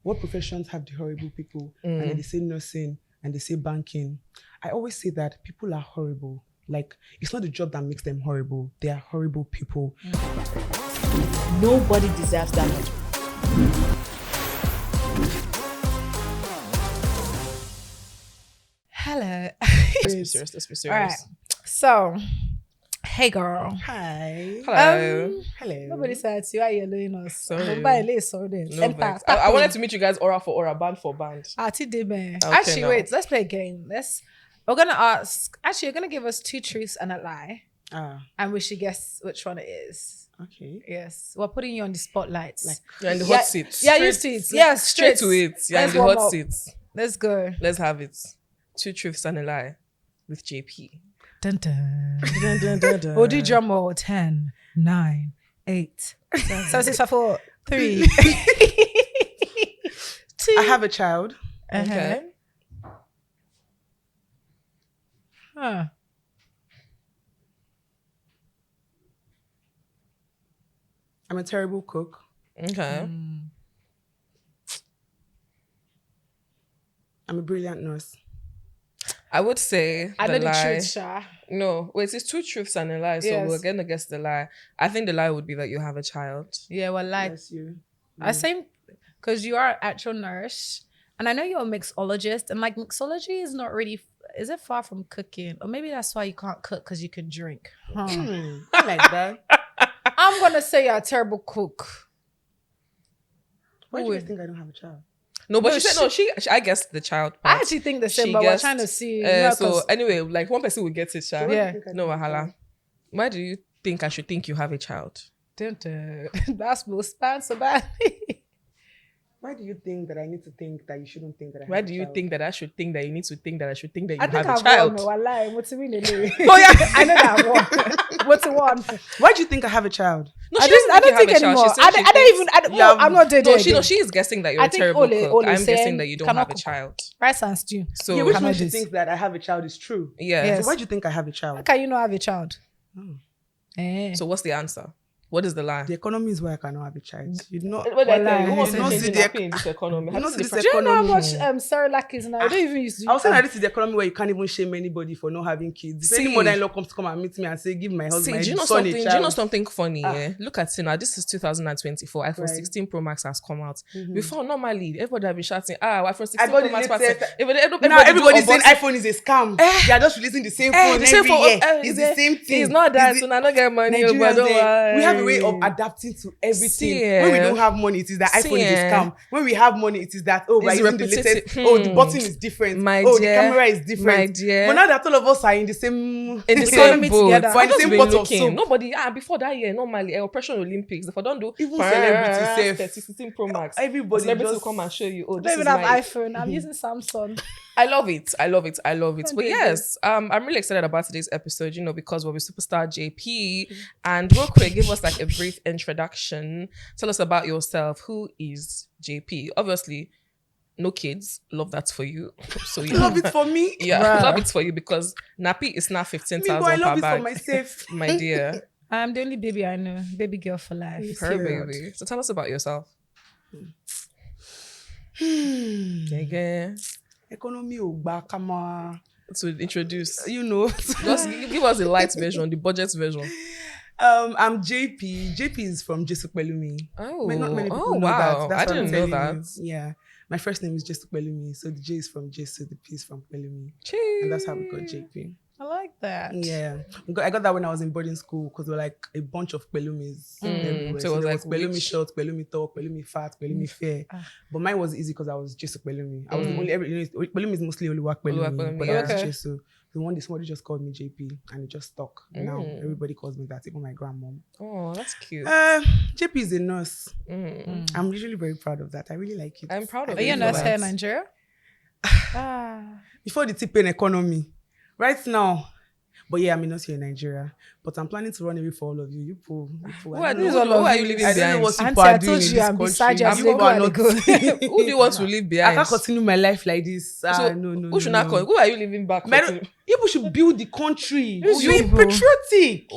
what professions have the horrible people? And then they say nursing and they say banking. I always say that people are horrible. Like, it's not the job that makes them horrible. They are horrible people. Nobody deserves that much. Hello. Let's be serious. All right. So, hey girl. Hi. Hello. Hello. Nobody said to you, are you alone us? Sorry. No Vex. I wanted to meet you guys aura for aura, band for band. Actually, now. wait. Let's play a game. We're gonna ask. Actually, you're gonna give us 2 truths and a lie, and we should guess which one it is. Okay. Yes, we're putting you on the spotlight. Like, You're in the hot seats. Yeah, used to it. Yes, Straight to it. You're in Let's the warm hot up. seats. Let's go. Let's have it. 2 truths and a lie with Jaypee. Dun, dun. Dun, dun, dun, dun. We'll do drum roll. 10, 9, 8, 7, 6, 5, 4, 3, 2. I have a child. Okay. Huh. I'm a terrible cook. Okay. I'm a brilliant nurse. I would say I the know the lie. truth, Sha. No, wait, it's 2 truths and a lie. So Yes. we're gonna guess the lie. I think the lie would be that you have a child. Yeah, well, like, Bless you. I say, because you are an actual nurse, and I know you're a mixologist, and like mixology is not really, is it far from cooking? Or maybe that's why you can't cook, because you can drink. I like that. I'm going to say you're a terrible cook. Why do you think I don't have a child? No, but No, she said no. She I guessed the child I part. actually think the same, She but we're guessed, trying to see. No, so 'cause- anyway, like one person will get it, Sha. Yeah. No, Wahala. Why do you think I should think you have a child? That's most bad, so bad. Why do you think that I need to think that you shouldn't think that I have Why a do you child? think that I should think that you need to think that I should think that you I have think a I've child? won. Wallahi, what's it mean? Oh yeah. I know that I won. What's it won? Why do you think I have a child? No, I she don't doesn't think you have a child. anymore. She said I she don't thinks- even. I don't, no, I'm not doing No, it. she is guessing that you're I a think terrible Ole cook. I'm saying guessing that you don't cannot have a cook. child. Rice and stew. So Yeah, which cannot one she this. thinks that I have a child is true? yeah. Yes. So why do you think I have a How child? can you not have a child? Eh. So what's the answer? What is the lie? The economy is why I cannot have a child. You know, What did I tell Wallahi. you? Who wants You to know, change see the the nappy in this economy? you Have know, you seen see the this Do you know how economy. much Cerelac is now? I don't even use to I was saying that this is the economy where you can't even shame anybody for not having kids. If See. any mother-in-law comes to come and meet me and say, give my husband, See, my do you know son something? a Do child. you know something funny? Yeah, look at it now. This is 2024. iPhone Right. 16 Pro Max has come out. Before, normally everybody have been shouting, iPhone 16 I got Pro the Max. latest. Now Now everybody's saying unboxing. iPhone is a scam. They are just releasing the same phone The same every phone, year. is It's the it? same thing. It's not that. It's So the- I don't get money. Nigerians, But don't we have a way worry. of adapting to everything. See, When we don't have money, it is that see, iPhone is a scam. When we have money, it is that we're It's using the repetitive. latest. The button is different. My the dear. camera is different. My dear. But now that all of us are in the same in the same economy boat. together. We're in the I've same been pot of looking. soap. Nobody before that year normally Operation Olympics. If I don't do Even celebrity sef. 16 Pro Max, Everybody celebrity will just- come and show you. Oh, I this don't is even have my. iPhone. I'm using Samsung. I love it. I love it. I love it. But Okay, yes, I'm really excited about today's episode. You know, because we're with superstar Jaypee, and real quick, give us like a brief introduction. Tell us about yourself. Who is Jaypee? Obviously, no kids. Love that for you. So you love it for me. Yeah, Wow. love it for you because nappy is now Me, but I 15,000 love per it for bag. myself. My dear, I'm the only baby I know. Baby girl for life. her Period. baby. So tell us about yourself. Hmm. Again, Economy ogba kama. to introduce, You know. just give us the light version, the budget version. I'm JP. JP is from Jesu Pelumi. Oh, Not many people oh know wow! that. That's I what I'm didn't know telling that. you. Yeah. My first name is Jesu Pelumi. So the J is from Jesu, the P is from Pelumi. Cheese. And that's how we got JP. I like that. Yeah. I got that when I was in boarding school because there were like a bunch of Pelumis everywhere. So it was there like Pelumi which- short, Pelumi tall, Pelumi fat, Pelumi fair. But mine was easy because I was Jesu Pelumi. I was the only, Pelumi is mostly Oluwak Oluwak Pelumi. Pelumi, But yeah. I was Okay. Jesu. The one day somebody just called me JP and it just stuck. Now everybody calls me that, even my grandmom. Oh, that's cute. JP is a nurse. Mm. I'm usually very proud of that. I really like it. I'm proud of Are you a for nurse that. here in Nigeria? Before the T-Pain economy, right now. But yeah, I'm a nurse here in Nigeria. But I'm planning to run away for all of you. You pull. Who are you leaving I don't know behind? what Auntie, people I are doing told in you this I'm country. beside you. I You said, people go are and not. go. Who do you want to leave I behind? can't continue my life like this. So No. who should not call? Who are you leaving back? Men- for? People should build the country. Who's Be you? patriotic.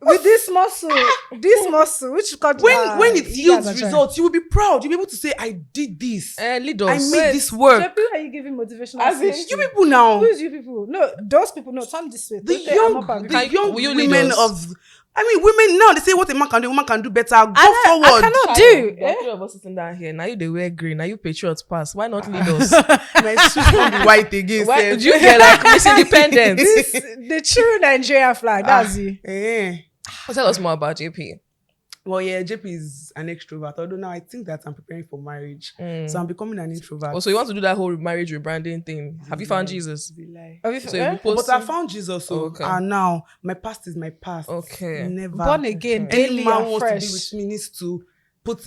With this muscle, which country? When it yields results, you will be proud. You'll be able to say, I did this. Lead I us. made this work. Jaypee, are you giving motivational As in, speech you to? people now, Who's you people? No, those people. No, turn this way. the Don't say, I'm young, not the young will you lead women us? of, women now, they say what a man can do, woman can do better. Go I forward. cannot There do. are three of us sitting down here. Now you they wear green. Now you patriots pass. Why not lead us? My shoes won't be white again. Why sef. would you get like Miss Independence? The true Nigerian flag. That's you. Tell us more about JP. Well, yeah, Jaypee is an extrovert. Although now I think that I'm preparing for marriage, so I'm becoming an introvert. Oh, so you want to do that whole marriage rebranding thing? Have you found Jesus? It's a lie. Have you So you But post I found Jesus. So Okay. now my past is my past. Okay. Never. Born again, Any daily man and wants fresh. to be with me needs to put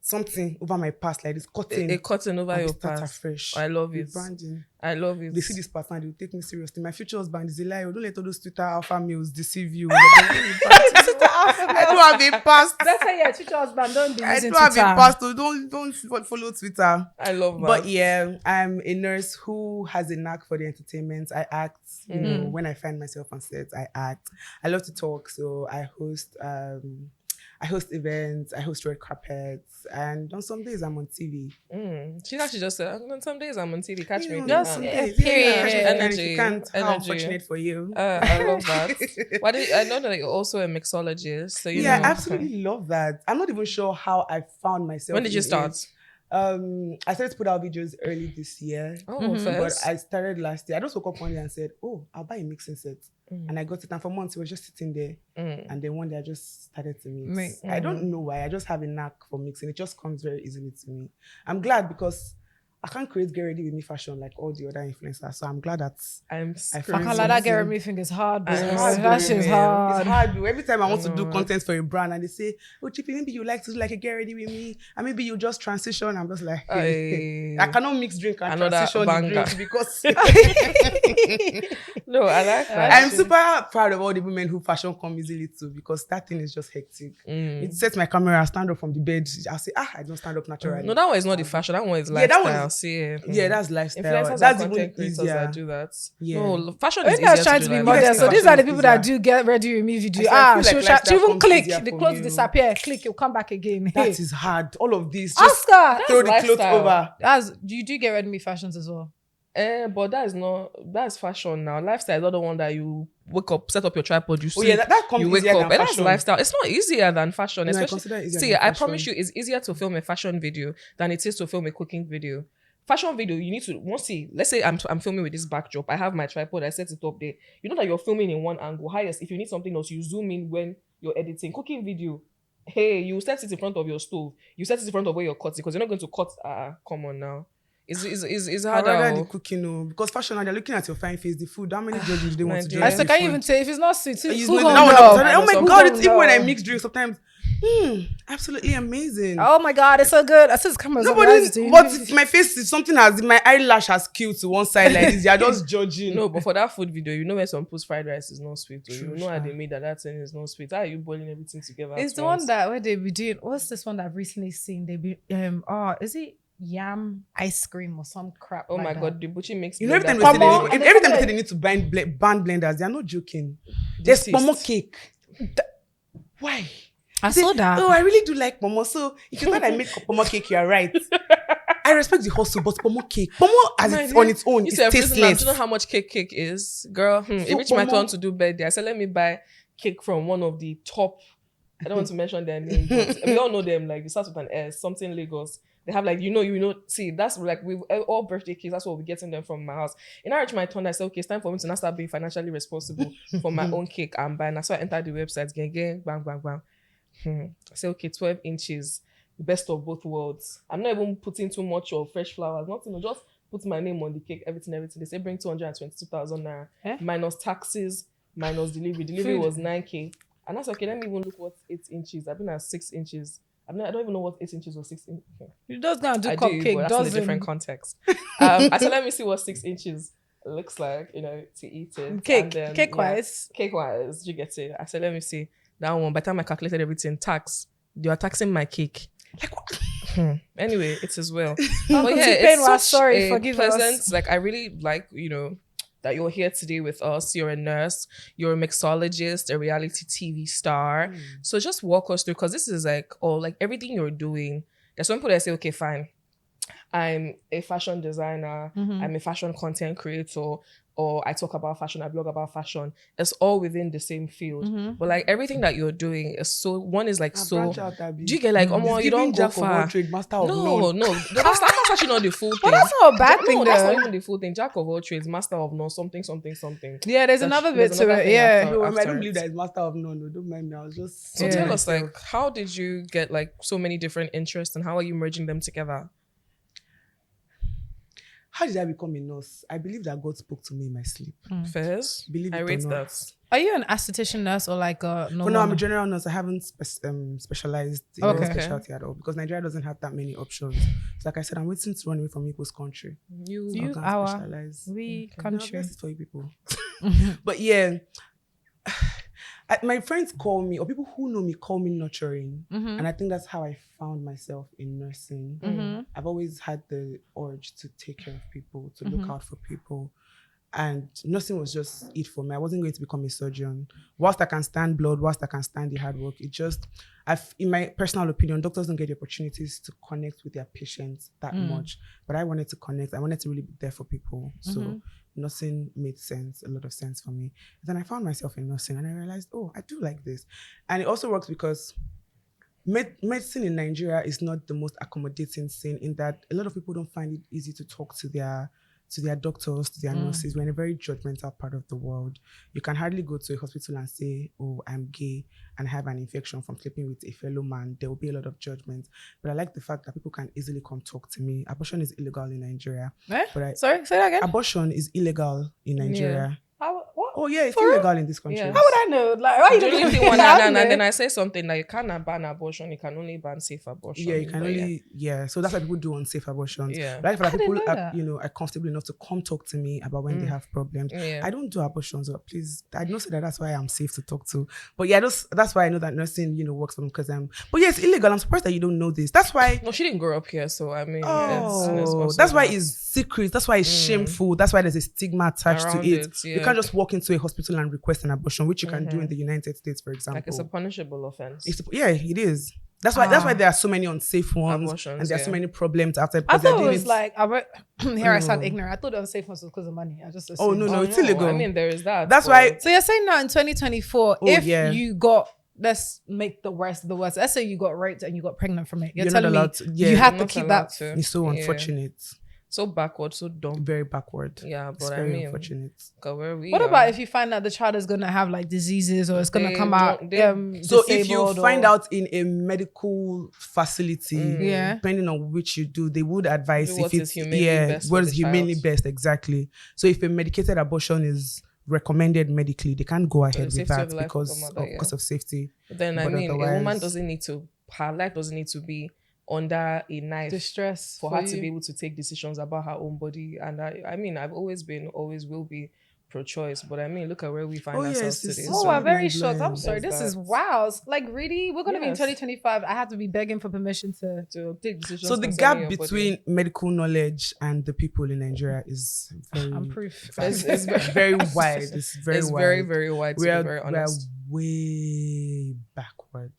something over my past, like this cutting. a cotton over and your start past. afresh. I love it. Branding. I love it. They see this pattern, they will take me seriously. My future husband is a lie. Don't let all those Twitter alpha males deceive you. I don't have a past. That's why your future husband don't be I using don't have Twitter. a past. So don't follow Twitter. I love that. But yeah, I'm a nurse who has a knack for the entertainment. I act. You know, when I find myself on set, I act. I love to talk, so I host events, I host red carpets, and on some days I'm on TV. She actually just said, on some days I'm on TV. Catch me. You know, Just some yeah, days, period. catch me. And if you can't, how Energy. unfortunate for you. I love that. I know that you're also a mixologist. So you Yeah, know. I absolutely love that. I'm not even sure how I found myself. When did you in start? it. I started to put out videos early this year. Oh, But first. I started last year. I just woke up one day and said, "Oh, I'll buy a mixing set," and I got it. And for months, it was just sitting there. And then one day, I just started to mix. I don't know why. I just have a knack for mixing. It just comes very easily to me. I'm glad because I can't create get ready with me fashion like all the other influencers. So I'm glad that I'm I I found can't lie, that something. get me thing is hard. It's bro. hard, That shit is man. hard. It's hard. Though. Every time I want to do content for a brand and they say, "Oh, Chippy, maybe you like to do like a get ready with me, and maybe you just transition." I'm just like, I cannot mix drink and Another transition the banger. drink because No, I like that. I'm super proud of all the women who fashion come easily too because that thing is just hectic. It sets my camera, I stand up from the bed. I'll say, I don't stand up naturally. No, that one is not the fashion. That one is Yeah, lifestyle. that one is- See, Yeah, that's lifestyle. influencers That's and content even creators easier. that do that. Yeah. No, fashion When is they're easier trying to to do be like modest, Yes, so these are the fashion people is that easier. do get ready with me video. I feel She'll like she lifestyle even comes click, easier the for clothes you. disappear, click, you'll come back again. That Hey, is hard. All of this. Just Oscar! throw the clothes lifestyle. over. You do get ready with me fashions as well. But that's fashion now. Lifestyle is not the one that you wake up, set up your tripod, you Oh sleep, yeah, that comes you wake easier up. than And that's fashion. lifestyle. It's not easier than fashion. No, I Especially, consider it easier see, than I fashion. promise you, it's easier to film a fashion video than it is to film a cooking video. Fashion video, you need to let's say I'm filming with this backdrop. I have my tripod, I set it up there. You know that you're filming in one angle. Highest, if you need something else, you zoom in when you're editing. Cooking video, hey, you set it in front of your stove. You set it in front of where you're cutting because you're not going to cut. Come on now. It's I'd harder. rather the cooking, because fashion, and they're looking at your fine face, the food. How many judges they want to my judge? dear. I the still can't food? even tell if it's not sweet. That Who one- gonna oh know? my Who god! gonna It's even when I know? mix drinks, sometimes, absolutely amazing. Oh my god, it's so good. I said cameras. Nobody, but if my face is something has my eyelash has killed to one side like this. You're just judging. No, but for that food video, you know when some post fried rice is not sweet, or True, you know how sure. they made that thing is not sweet. How are you boiling everything together? It's at the once? one that where they be doing. What's this one that I've recently seen? They be is it yam ice cream or some crap? Oh like my that. god, the butchie makes You know, every time, Come on, and they every come time they say like- they need to ban blenders, they are not joking. There's Deceased. pomo cake. Why? I saw that. Oh, I really do like pomo. So if you thought I make pomo cake, you are right. I respect the hustle, but pomo cake, pomo as My it's dear, on its own, You it's say, do you tasteless. know how much cake is, girl? It So reached my Momo- turn to do birthday. I said, let me buy cake from one of the top. I don't want to mention their name, but we all know them. Like it starts with an S, something Lagos. They have like you know. See, that's like we all birthday cakes. That's what we're getting them from my house. And I reached my turn. I said, okay, it's time for me to now start being financially responsible for my own cake and buying. That's why I entered the website. Gang, bang, bang, bang. I said, okay, 12 inches, best of both worlds. I'm not even putting too much of fresh flowers. Nothing. Just put my name on the cake. Everything. They say bring 222,000 naira minus taxes, minus delivery. Delivery was 9K. And that's okay. Let me even look what 8 inches. I've been at 6 inches. I don't even know what 8 inches or 6 inches. Okay. You just gonna do I cupcake, do, but that's in a doesn't different context. I said, let me see what 6 inches looks like, to eat it. cake, And then, cake wise. Cake wise, you get it. I said, let me see that one. By the time I calculated everything, tax. You are taxing my cake. Like what? Anyway, it's as well. But yeah, T-Pain it's was such sorry, a forgive pleasant. us. Like I really like, that you're here today with us. You're a nurse, you're a mixologist, a reality TV star. So just walk us through, because this is like everything you're doing. There's some people that say, okay, fine, I'm a fashion designer, I'm a fashion content creator, or I talk about fashion, I blog about fashion. It's all within the same field. But like everything that you're doing is so, one is like so, do you get like, you don't go far. Master of No, none. that's actually not the full thing. But that's not a bad thing though. That's not even the full thing. Jack of all trades, master of none, something. Yeah, there's another bit to it. Yeah. No, I don't believe that it's master of none. No, don't mind me. I was just... So tell us, like, how did you get like so many different interests and how are you merging them together? How did I become a nurse? I believe that God spoke to me in my sleep. Fairs? Believe it I or rate not. that. Are you an esthetician nurse or like a No, I'm a general nurse. I haven't specialized in any specialty at all because Nigeria doesn't have that many options. So like I said, I'm waiting to run away from people's country. You our specialize. We country. No, for you people. But yeah, my friends call me, or people who know me call me nurturing. And I think that's how I found myself in nursing. I've always had the urge to take care of people, to look out for people. And nursing was just it for me. I wasn't going to become a surgeon. Whilst I can stand blood, whilst I can stand the hard work, it just, in my personal opinion, doctors don't get the opportunities to connect with their patients that much. But I wanted to connect. I wanted to really be there for people. So nursing made sense, a lot of sense for me. Then I found myself in nursing and I realized, oh, I do like this. And it also works because medicine in Nigeria is not the most accommodating scene in that a lot of people don't find it easy to talk to their doctors, to their nurses. We're in a very judgmental part of the world. You can hardly go to a hospital and say, oh, I'm gay and have an infection from sleeping with a fellow man. There will be a lot of judgment. But I like the fact that people can easily come talk to me. Abortion is illegal in Nigeria. Sorry, say that again. Abortion is illegal in Nigeria. What? Oh yeah, it's illegal in this country. Yeah. How would I know? Like, why are you doing and then I say something like, you cannot ban abortion, you can only ban safe abortion. Yeah, you can only, so that's why people do unsafe abortions. Yeah. But I feel like people are comfortable enough to come talk to me about when they have problems. Yeah. I don't do abortions, but please, I don't say that that's why I'm safe to talk to. But yeah, that's why I know that nursing, works for me because but yeah, it's illegal. I'm surprised that you don't know this. That's why. No, she didn't grow up here, so I mean, that's why it's secret. That's why it's shameful. That's why there's a stigma attached around to it. Yeah. You can't just walk into a hospital and request an abortion, which you can do in the United States, for example. Like it's a punishable offense. It is. That's why there are so many unsafe ones Abortions, and there are so many problems after. I thought it was like, I sound ignorant. I thought the unsafe ones was because of money. I just assumed. No, it's illegal. I mean, there is that. That's why. So you're saying now in 2024, you got, let's make the worst of the worst. Let's say you got raped and you got pregnant from it. You're telling me you have to keep that. It's so unfortunate. So backward, so dumb. Very backward. Yeah, but it's very unfortunate. What about if you find that the child is going to have like diseases or it's going to come out so if you find out in a medical facility, depending on which you do, they would advise if it's what is humanely best, exactly. So if a medicated abortion is recommended medically, they can't go ahead with that because of safety. But then a woman doesn't need to, her life doesn't need to be under a knife distress for her to be able to take decisions about her own body. And I mean, I've always will be pro-choice, but I mean, look at where we find ourselves today. I'm very shocked. I'm sorry. This is wow. Like really, we're gonna be in 2025. I have to be begging for permission to take decisions. So the gap between medical knowledge and the people in Nigeria is very. I'm proof. It's very wide. It's very wide. Very, very wide. To be very honest, we're way backward.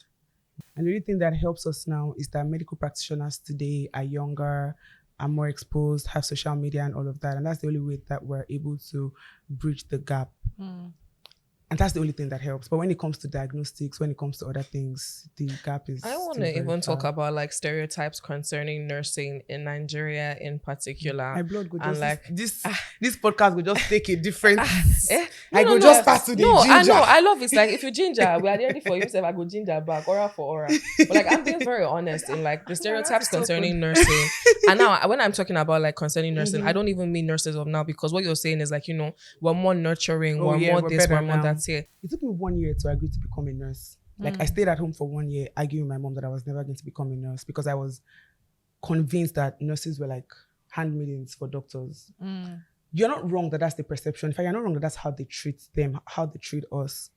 And the only thing that helps us now is that medical practitioners today are younger, are more exposed, have social media and all of that. And that's the only way that we're able to bridge the gap. And that's the only thing that helps. But when it comes to diagnostics, when it comes to other things, the gap is. I want to even talk about like stereotypes concerning nursing in Nigeria in particular. My blood go and just like this podcast will just take a different. Just pass to the ginger. I love it. Like if you ginger, we are ready for you. I go ginger back, aura for aura. But like I'm being very honest in like the stereotypes concerning nursing. And now when I'm talking about like concerning nursing, I don't even mean nurses of now because what you're saying is like we're more nurturing, we're more this, we're more that. Here. It took me 1 year to agree to become a nurse. Like I stayed at home for 1 year arguing with my mom that I was never going to become a nurse because I was convinced that nurses were like handmaidens for doctors. You're not wrong that that's the perception. In fact, you're not wrong that that's how they treat them, how they treat us.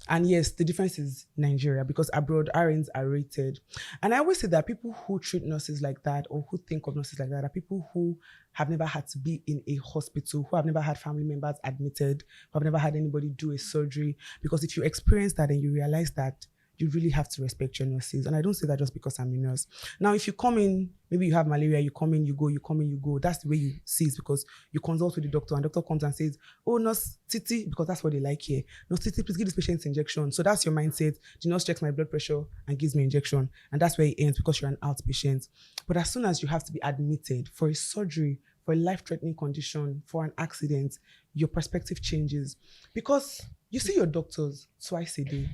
And yes, the difference is Nigeria, because abroad RNs are rated. And I always say that people who treat nurses like that, or who think of nurses like that, are people who have never had to be in a hospital, who have never had family members admitted, who have never had anybody do a surgery. Because if you experience that and you realize that, you really have to respect your nurses. And I don't say that just because I'm a nurse. Now, if you come in, maybe you have malaria, you come in, you go, you come in, you go. That's the way you see it, because you consult with the doctor, and the doctor comes and says, oh, Nurse Titi, because that's what they like here. Nurse Titi, please give this patient injection. So that's your mindset. The nurse checks my blood pressure and gives me injection. And that's where it ends, because you're an outpatient. But as soon as you have to be admitted for a surgery, for a life-threatening condition, for an accident, your perspective changes. Because you see your doctors twice a day.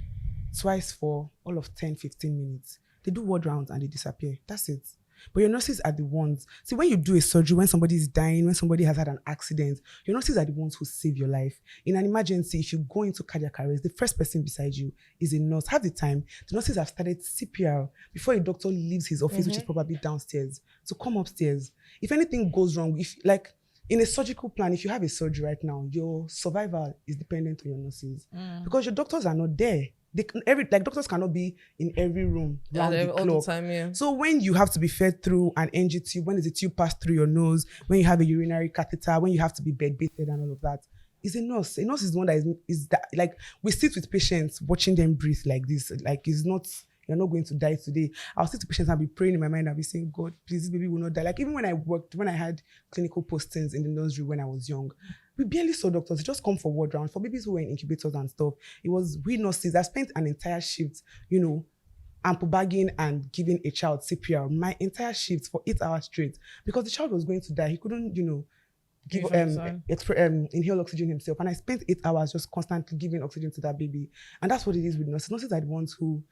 Twice for all of 10, 15 minutes. They do ward rounds and they disappear. That's it. But your nurses are the ones. See, when you do a surgery, when somebody is dying, when somebody has had an accident, your nurses are the ones who save your life. In an emergency, if you go into cardiac arrest, the first person beside you is a nurse. Half the time, the nurses have started CPR before a doctor leaves his office, which is probably downstairs, to come upstairs. If anything goes wrong, if like in a surgical plan, if you have a surgery right now, your survival is dependent on your nurses, because your doctors are not there. Doctors cannot be in every room round the clock. All the time, yeah. So when you have to be fed through an NG tube, when the tube pass through your nose, when you have a urinary catheter, when you have to be bed-basted and all of that, is a nurse. A nurse is the one that is that, like, we sit with patients watching them breathe like this. Like, it's not, you're not going to die today. I'll sit to patients and be praying in my mind. I'll be saying, God, please, this baby will not die. Like, even when I had clinical postings in the nursery when I was young, we barely saw doctors. They just come for ward rounds. For babies who were in incubators and stuff, it was we nurses. I spent an entire shift, ample bagging and giving a child CPR. My entire shift for 8 hours straight, because the child was going to die. He couldn't, inhale oxygen himself. And I spent 8 hours just constantly giving oxygen to that baby. And that's what it is with nurses. Nurses are the ones who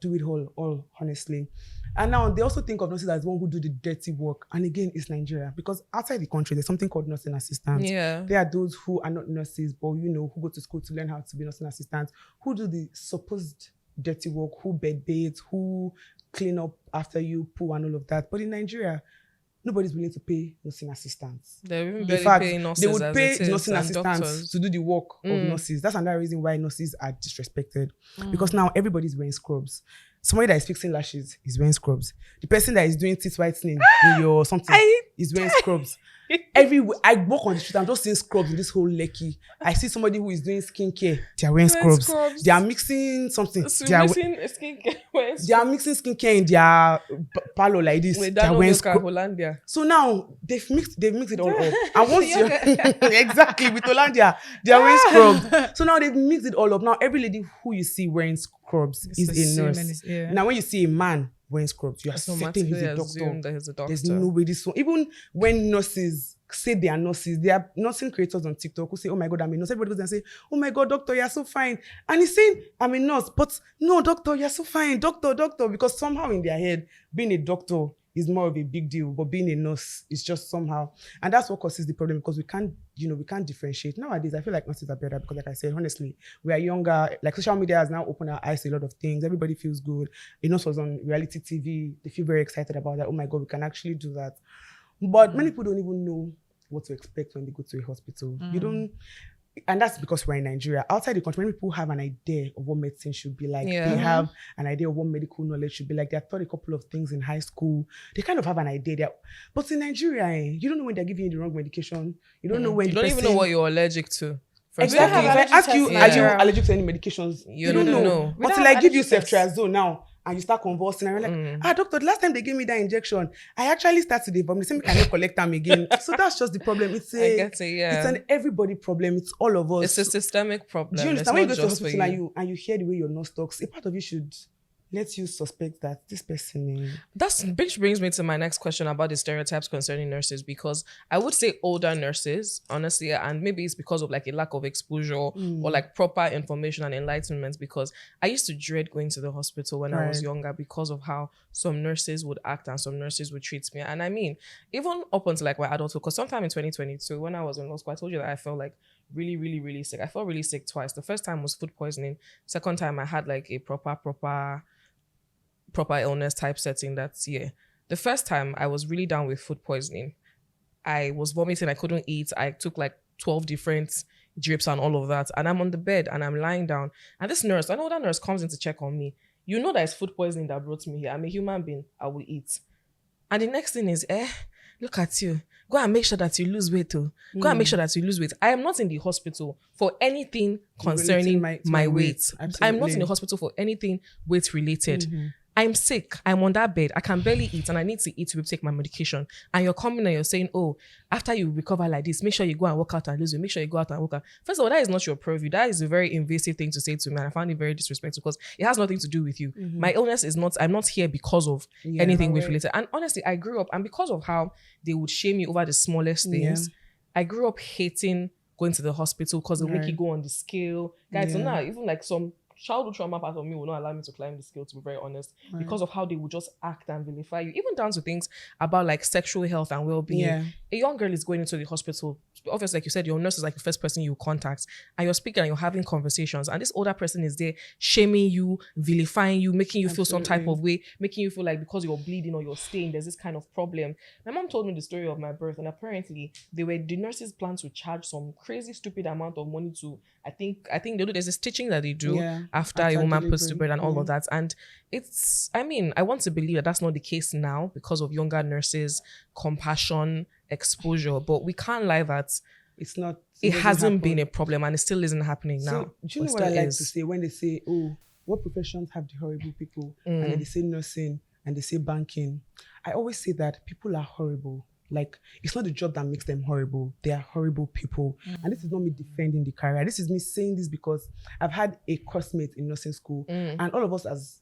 do it all honestly. And now they also think of nurses as one who do the dirty work. And again, it's Nigeria, because outside the country, there's something called nursing assistants. Yeah. There are those who are not nurses, but who go to school to learn how to be nursing assistants, who do the supposed dirty work, who bed bathe, who clean up after you, poo and all of that. But in Nigeria, nobody's willing to pay nursing assistants. In fact, they would pay nursing assistants doctors to do the work of nurses. That's another reason why nurses are disrespected. Because now everybody's wearing scrubs. Somebody that is fixing lashes is wearing scrubs. The person that is doing teeth whitening in your something is wearing scrubs. Everywhere I walk on the street, I'm just seeing scrubs in this whole Lekki. I see somebody who is doing skincare. They are wearing scrubs. They are mixing something. They are mixing skincare in their parlor like this. They are wearing scrubs. So now they've mixed it all up. And once you exactly with Hollandia, they are wearing scrubs. So now they've mixed it all up. Now every lady who you see wearing scrubs is a nurse. Now when you see a man wearing scrubs, you are certain he's a doctor. There's no way this one. Even when nurses say they are nurses, they are nursing creators on TikTok who say, oh my God, I'm a nurse. Everybody goes and say, oh my God, doctor, you're so fine. And he's saying, I'm a nurse, but no, doctor, you're so fine. Doctor, because somehow in their head, being a doctor is more of a big deal, but being a nurse is just somehow. And that's what causes the problem, because we can't differentiate. Nowadays, I feel like nurses are better because, like I said, honestly, we are younger. Like, social media has now opened our eyes to a lot of things. Everybody feels good. A nurse was on reality TV. They feel very excited about that. Oh my God, we can actually do that. But many people don't even know what to expect when they go to a hospital. You don't. And that's because we're in Nigeria. Outside the country, many people have an idea of what medicine should be like. Yeah. They have an idea of what medical knowledge should be like. They have taught a couple of things in high school. They kind of have an idea there. But in Nigeria, you don't know when they're giving you the wrong medication. You don't know when you don't even know what you're allergic to. Exactly. If I ask you, are you allergic to any medications? You don't know. Until I give you ceftriaxone now, and you start convulsing, and you're like, doctor, the last time they gave me that injection, I actually started it, but they say I cannot collect them again. So that's just the problem. It's it's an everybody problem. It's all of us. It's a systemic problem. Do you understand? When you go to the hospital and you hear the way your nurse talks, a part of you should let you suspect that this person which brings me to my next question about the stereotypes concerning nurses, because I would say older nurses, honestly, and maybe it's because of like a lack of exposure or like proper information and enlightenment, because I used to dread going to the hospital when I was younger because of how some nurses would act and some nurses would treat me. And I mean, even up until like my adulthood, because sometime in 2022 when I was in law school, I told you that I felt like really, really, really sick. I felt really sick twice. The first time was food poisoning. Second time I had like a proper illness type setting that year. The first time I was really down with food poisoning. I was vomiting. I couldn't eat. I took like 12 different, drips and all of that. And I'm on the bed and I'm lying down. And this nurse, I know that nurse comes in to check on me. You know that it's food poisoning that brought me here. I'm a human being. I will eat. And the next thing is, look at you. Go and make sure that you lose weight too. Go and make sure that you lose weight. I am not in the hospital for anything concerning my weight. I'm not in the hospital for anything weight related. I'm sick. I'm on that bed. I can barely eat and I need to eat to take my medication. And you're coming and you're saying, oh, after you recover like this, make sure you go and work out and lose weight. Make sure you go out and work out. First of all, that is not your purview. That is a very invasive thing to say to me. And I found it very disrespectful because it has nothing to do with you. My illness is not, I'm not here because of anything weight related. And honestly, I grew up, and because of how they would shame you over the smallest things, I grew up hating going to the hospital because they'll make you go on the scale. Guys, so now even like some childhood trauma part of me will not allow me to climb the scale, to be very honest, because of how they would just act and vilify you, even down to things about like sexual health and well-being. A young girl is going into the hospital. Obviously, like you said, your nurse is like the first person you contact, and you're speaking and you're having conversations, and this older person is there shaming you, vilifying you, making you feel some type of way, making you feel like because you're bleeding or you're staying, there's this kind of problem. My mom told me the story of my birth, and apparently the nurses plan to charge some crazy stupid amount of money to, I think they do, there's a stitching that they do after a woman puts to bed and all of that. And it's, I mean, I want to believe that that's not the case now because of younger nurses, compassion, exposure, but we can't lie that it's not. It hasn't been a problem, and it still isn't happening now. So, do you know what I like to say when they say, "Oh, what professions have the horrible people?" And then they say nursing and they say banking. I always say that people are horrible. Like, it's not the job that makes them horrible. They are horrible people. And this is not me defending the career. This is me saying this because I've had a coursemate in nursing school, and all of us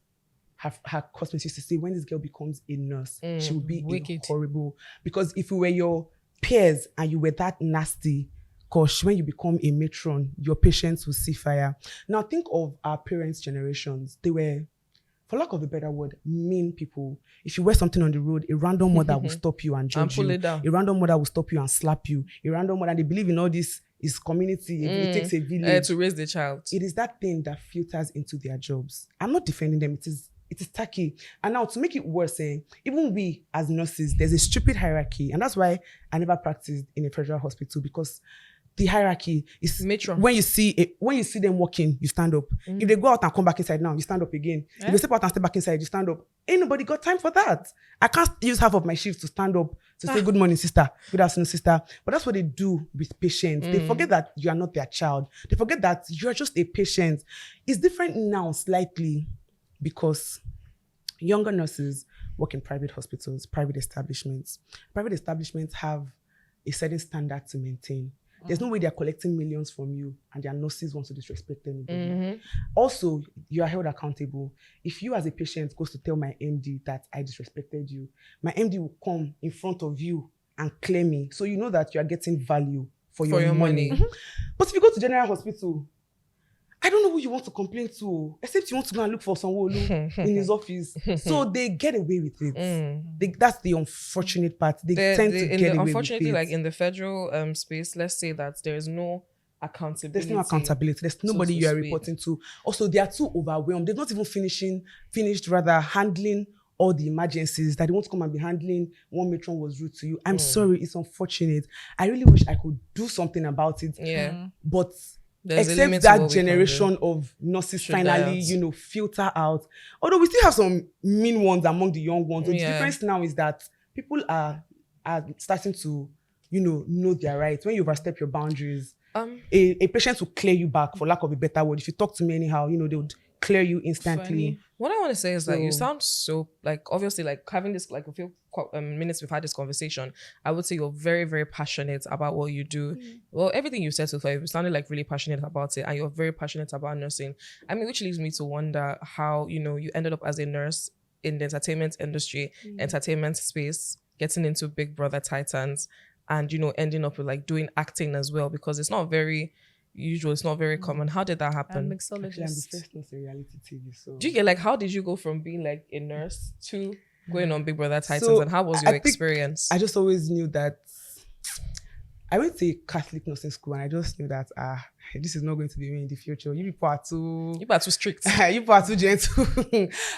have had coursemate used to say, when this girl becomes a nurse, she will be horrible. Because if you were your peers and you were that nasty, gosh, when you become a matron, your patients will see fire. Now think of our parents' generations. They were, for lack of a better word, mean people. If you wear something on the road, a random mother will stop you and judge you. A random mother will stop you and slap you. A random mother, they believe in all this is community. It takes a village to raise the child. It is that thing that filters into their jobs. I'm not defending them. It is tacky. And now to make it worse, even we as nurses, there's a stupid hierarchy. And that's why I never practiced in a federal hospital, because the hierarchy is matron. When you see them walking, you stand up. If they go out and come back inside now, you stand up again. If they step out and step back inside, you stand up. Ain't nobody got time for that. I can't use half of my shift to stand up to say good morning, sister, good afternoon, sister. But that's what they do with patients. They forget that you are not their child. They forget that you're just a patient. It's different now slightly because younger nurses work in private hospitals, private establishments. Private establishments have a certain standard to maintain. There's no way they're collecting millions from you and their nurses want to disrespect them. Also, you are held accountable. If you as a patient goes to tell my MD that I disrespected you, my MD will come in front of you and clear me. So you know that you are getting value for your money. But if you go to general hospital, I don't know who you want to complain to, except you want to go and look for someone in his office. So they get away with it. That's the unfortunate part. They tend to get away with it. Unfortunately, like in the federal space, let's say that there is no accountability. There's no accountability. There's nobody you are reporting to. Also, they are too overwhelmed. They're not even finished handling all the emergencies that they want to come and be handling. One matron was rude to you. I'm sorry, it's unfortunate. I really wish I could do something about it. But except that generation of nurses finally, filter out. Although we still have some mean ones among the young ones. The difference now is that people are starting to, know their rights. When you overstep your boundaries, a patient will clear you back, for lack of a better word. If you talk to me anyhow, they would clear you instantly. Funny. What I want to say is that you sound so, like, obviously, like, having this, like, a few minutes we've had this conversation, I would say you're very, very passionate about what you do. Well, everything you said so far, you sounded like really passionate about it, and you're very passionate about nursing. I mean, which leads me to wonder how, you ended up as a nurse in the entertainment industry, entertainment space, getting into Big Brother Titans, and, ending up with, like, doing acting as well, because it's not very usual, it's not very common. How did that happen? Actually, I'm the first nurse in reality TV. So do you get, like, how did you go from being like a nurse to going on Big Brother Titans, and how was your experience? I just always knew that I went to a Catholic nursing school and I just knew that this is not going to be me in the future. You people are too strict. You people are too gentle.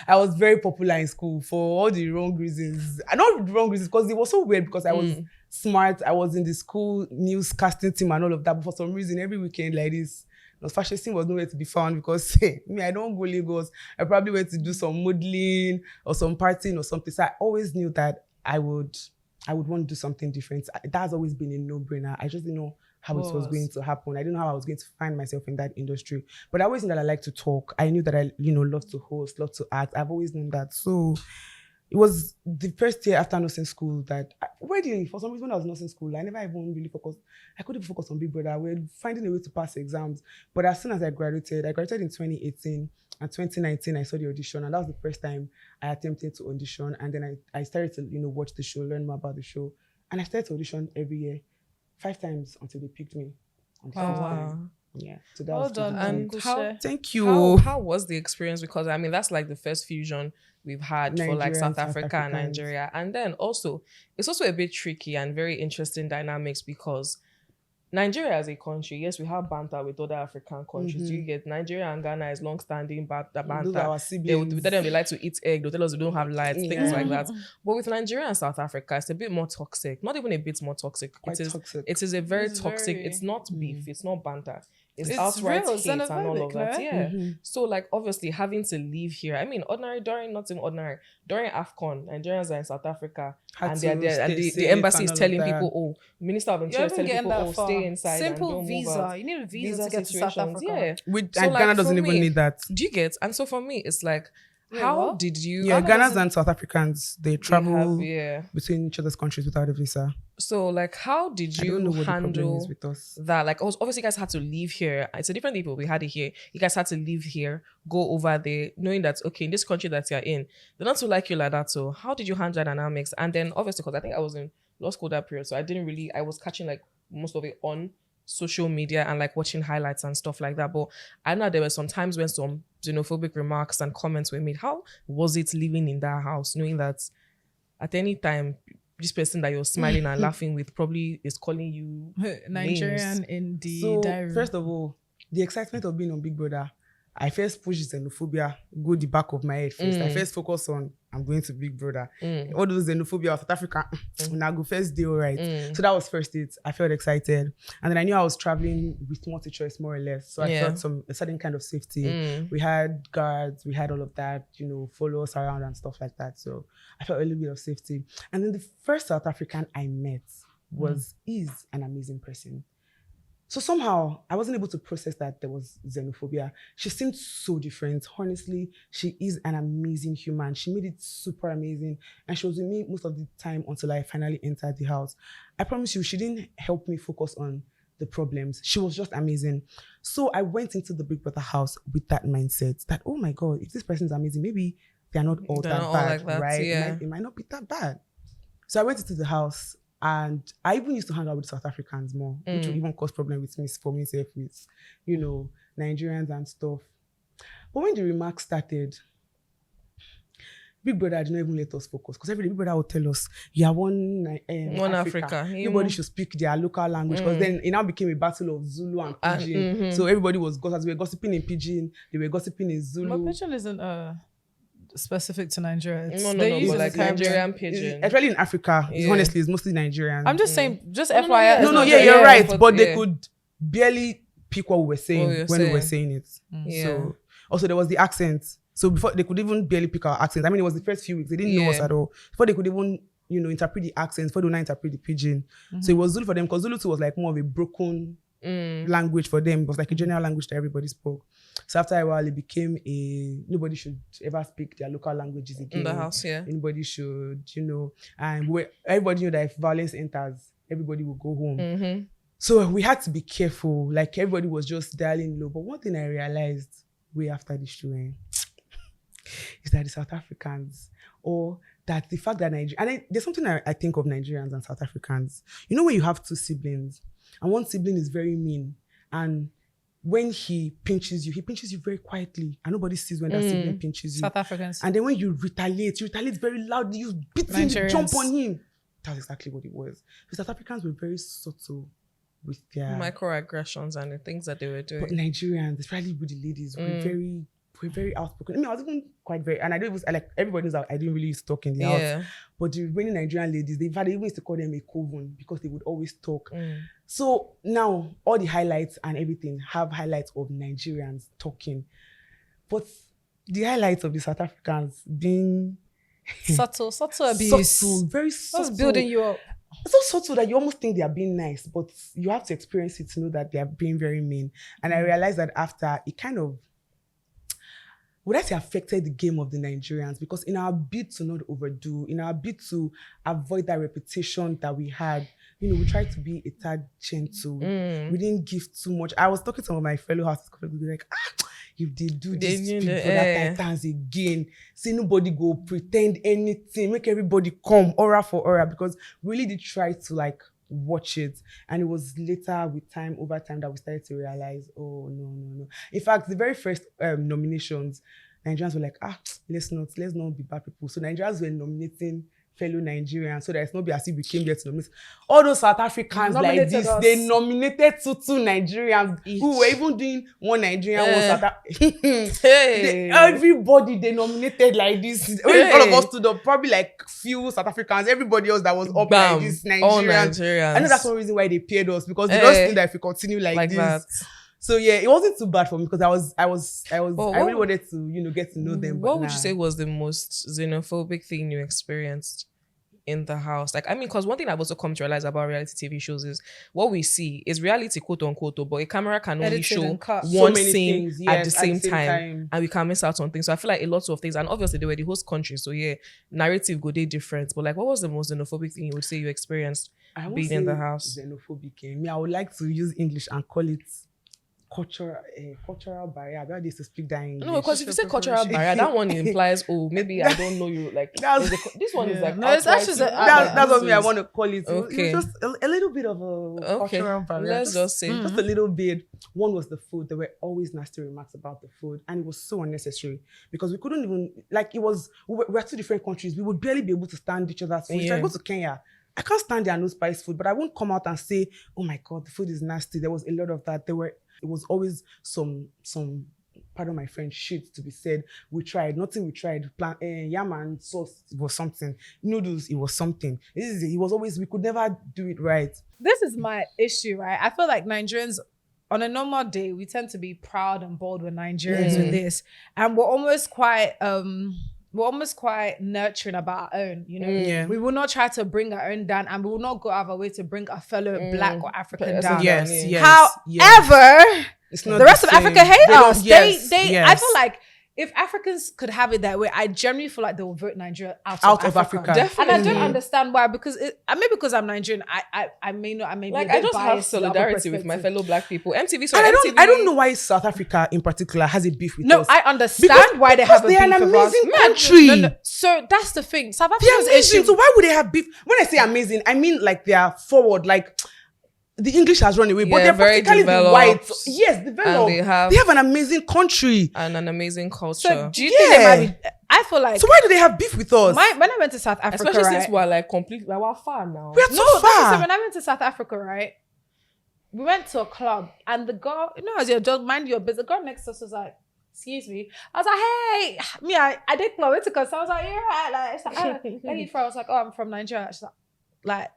I was very popular in school for all the wrong reasons. Not the wrong reasons, because it was so weird because I was smart. I was in the school newscasting team and all of that. But for some reason, every weekend like this, fashion was nowhere to be found because me, I don't go Lagos. I probably went to do some modeling or some partying or something. So I always knew that I would want to do something different. That's always been a no-brainer. I just didn't know how it was going to happen. I didn't know how I was going to find myself in that industry. But I always knew that I like to talk. I knew that I, love to host, love to act. I've always known that. So it was the first year after nursing school that, weirdly, for some reason when I was in nursing school, I never even really focused. I couldn't focus on Big Brother. We were finding a way to pass exams. But as soon as I graduated in 2018. And 2019, I saw the audition, and that was the first time I attempted to audition. And then I started to, watch the show, learn more about the show. And I started to audition every year, 5 times until they picked me. Wow. Yeah. So that Well was done. And thank you. How was the experience? Because that's like the first fusion we've had for like South Africa and Nigeria. And then also, it's also a bit tricky and very interesting dynamics because Nigeria as a country, yes, we have banter with other African countries. You get Nigeria and Ghana is long-standing banter. Those are our siblings. They tell them they like to eat egg. They tell us we don't have lights, things like that. But with Nigeria and South Africa, it's a bit more toxic. Not even a bit more toxic. Toxic. It is a very toxic. It's not beef. It's not banter. It's outright real, hate and all of that. right? Yeah. So like obviously having to leave here. I mean, during AFCON, Nigerians are in South Africa and the embassy is telling people, Minister of Interior is telling people, stay inside. Simple and don't visa. move out. You need a visa to get to South Africa. Yeah. And Ghana doesn't even need that. Do you get? And so for me, it's like, how did you? Yeah, Ghanaians and South Africans, they travel between each other's countries without a visa. So like, how did you handle with us. that? Like, obviously, you guys had to leave here. It's a different people. We had it here. You guys had to leave here, go over there, knowing that okay, in this country that you're in, they're not to like you like that. So how did you handle that dynamics? And then obviously, because I think I was in law school that period, so I was catching like most of it on social media and like watching highlights and stuff like that. But I know there were some times when some xenophobic remarks and comments were made. How was it living in that house, knowing that at any time this person that you're smiling and laughing with probably is calling you Nigerian names? in the So diary? first of all, the excitement of being on Big Brother, I first push xenophobia, go the back of my head first. I first focus on I'm going to Big Brother. All those xenophobia of South Africa, now go first day, all right. So that was first it. I felt excited. And then I knew I was traveling with multi-choice more or less. So I felt a certain kind of safety. We had guards, we had all of that, follow us around and stuff like that. So I felt a little bit of safety. And then the first South African I met is an amazing person. So somehow, I wasn't able to process that there was xenophobia. She seemed so different. Honestly, she is an amazing human. She made it super amazing. And she was with me most of the time until I finally entered the house. I promise you, she didn't help me focus on the problems. She was just amazing. So I went into the Big Brother house with that mindset that, oh my God, if this person's amazing, maybe they're not all that bad, like right? Yeah. It might not be that bad. So I went into the house. And I even used to hang out with South Africans more, which would even cause problem with me for myself with, Nigerians and stuff. But when the remarks started, Big Brother did not even let us focus because every day Big Brother would tell us, you are one Africa. Everybody should speak their local language because then it now became a battle of Zulu and Pidgin. So everybody was gossiping. We were gossiping in Pidgin. They were gossiping in Zulu. But Pidgin isn't specific to Nigeria. No, but like Nigerian Pidgin. Actually in Africa, honestly, it's mostly Nigerian. I'm just saying, just FYI. You're right. But they could barely pick what we were saying when we were saying it. So also there was the accent. So before they could even barely pick our accent. I mean, it was the first few weeks. They didn't know us at all. Before they could even, interpret the accents, before they would not interpret the Pidgin. So it was Zulu for them because Zulu too was like more of a broken language for them. It was like a general language that everybody spoke. So after a while, it became nobody should ever speak their local languages again. In the house, Anybody should, and everybody knew that if violence enters, everybody will go home. So we had to be careful. Like everybody was just dialing low. But one thing I realized way after the show is that the South Africans, or that the fact that there's something I think of Nigerians and South Africans. When you have two siblings, and one sibling is very mean, and when he pinches you very quietly, and nobody sees when that sibling pinches you. South Africans. And then when you retaliate very loudly, you beat him, you jump on him. That's exactly what it was. The South Africans were very subtle. with their microaggressions and the things that they were doing. But Nigerians, especially with the ladies, we're very outspoken. I mean, I was even quite very, and I don't even, like, everybody knows that I didn't really used to talk in the house. But the remaining Nigerian ladies, they even used to call them a coven because they would always talk. So now all the highlights and everything have highlights of Nigerians talking. But the highlights of the South Africans being subtle abuse. Subtle, very subtle. What's building you up? So subtle that you almost think they are being nice, but you have to experience it to know that they are being very mean. And I realized that after, it kind of, would I say, affected the game of the Nigerians, because in our bid to not overdo, in our bid to avoid that reputation that we had, you know, we tried to be a tad gentle. We didn't give too much. I was talking to some of my fellow house colleagues, like, if they do this speak for that Titans again, say nobody go pretend anything, make everybody come, aura for aura, because we really did try to like watch it. And it was later with time, over time, that we started to realize, oh, no. In fact, the very first nominations, Nigerians were like, let's not be bad people. So Nigerians were nominating fellow Nigerians, so that it's not be as if we came there to nominate. All those South Africans like this, they nominated two Nigerians who were even doing one Nigerian, one South African. Everybody they nominated like this. All of us stood up, probably like few South Africans, everybody else that was up like this, Nigerians. I know that's one reason why they paired us, because they just think that if we continue like this. That. So yeah, it wasn't too bad for me, because I really wanted to, you know, get to know them. What would you say was the most xenophobic thing you experienced in the house? Like, I mean, because one thing I've also come to realize about reality TV shows is what we see is reality, quote unquote, but a camera can only show one scene at the same time, and we can miss out on things. So I feel like a lot of things, and obviously they were the host country, so yeah, narrative go day different. But like, what was the most xenophobic thing you would say you experienced being in the house? Xenophobic. Me, I would like to use English and call it cultural barrier. I used to speak that English. No, because if you say cultural barrier, that one implies, oh, maybe I don't know you. Like this one is like, no, it's actually that's what I want to call it. Okay. It was just a little bit of a cultural barrier. Let's just say just a little bit. One was the food. There were always nasty remarks about the food, and it was so unnecessary, because we couldn't even, like, it was, we're two different countries. We would barely be able to stand each other's food. If I go to Kenya, I can't stand their no spice food, but I won't come out and say, oh my God, the food is nasty. There was a lot of that. It was always some, pardon my French, shit to be said. We tried, nothing we tried. Yam and sauce, it was something. Noodles, it was something. It was always, we could never do it right. This is my issue, right? I feel like Nigerians, on a normal day, we tend to be proud and bold with Nigerians with this. And we're almost quite nurturing about our own, you know. Yeah. We will not try to bring our own down, and we will not go out of our way to bring a fellow Black or African down. Yes. However, it's not the rest of Africa hate us. Yes. I feel like if Africans could have it that way, I genuinely feel like they will vote Nigeria out of Africa. Definitely. And I don't understand why, because maybe because I'm Nigerian, I may not, I may like, be a bit I just have solidarity with my fellow Black people. MTV, I don't know why South Africa in particular has a beef with us. No, I understand why they have a beef with us. They're an amazing country. No. So that's the thing. South They're Africa's amazing. issue. So why would they have beef? When I say amazing, I mean like they are forward, like the English has run away, but they're very practically the white. Yes, developed. And they have an amazing country and an amazing culture. So do you think they might be, I feel like, so why do they have beef with us? When I went to South Africa, especially since we're like completely, like, we're far now. We're too far. So when I went to South Africa, right, we went to a club, and the girl, you know, as you're just mind your business, the girl next to us was like, excuse me. I was like, hey, I did club it, because I was like, yeah, right. Like, it's like, where are you from? I was like, oh, I'm from Nigeria. She's like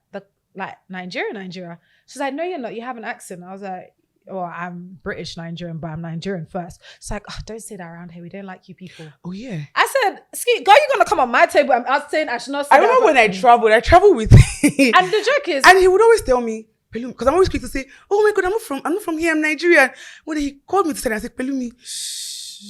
Nigeria. She's like, no, you're not. You have an accent. I was like, oh, I'm British Nigerian, but I'm Nigerian first. It's like, oh, don't say that around here. We don't like you people. Oh, yeah. I said, girl, you're going to come on my table. I was saying I should not say I remember when I traveled with him. And the joke is... And he would always tell me, Pelumi, because I'm always quick to say, oh my God, I'm not from here, I'm Nigerian. When he called me to say, I said, Pelumi,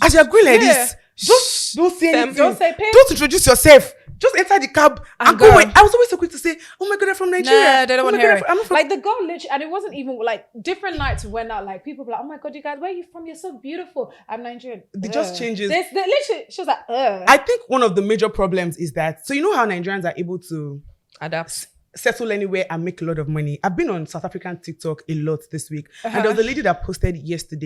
as you're going like this, just don't say anything. Don't introduce yourself. Just enter the cab and go away. I was always so quick to say, oh my God, I'm from Nigeria. Nah, they don't want to hear it. Like the girl literally, and it wasn't even like different nights we went out, like people were like, oh my God, you guys, where are you from? You're so beautiful. I'm Nigerian. It just changes. They literally, she was like, I think one of the major problems is that, so you know how Nigerians are able to adapt, settle anywhere and make a lot of money. I've been on South African TikTok a lot this week. And there was a lady that posted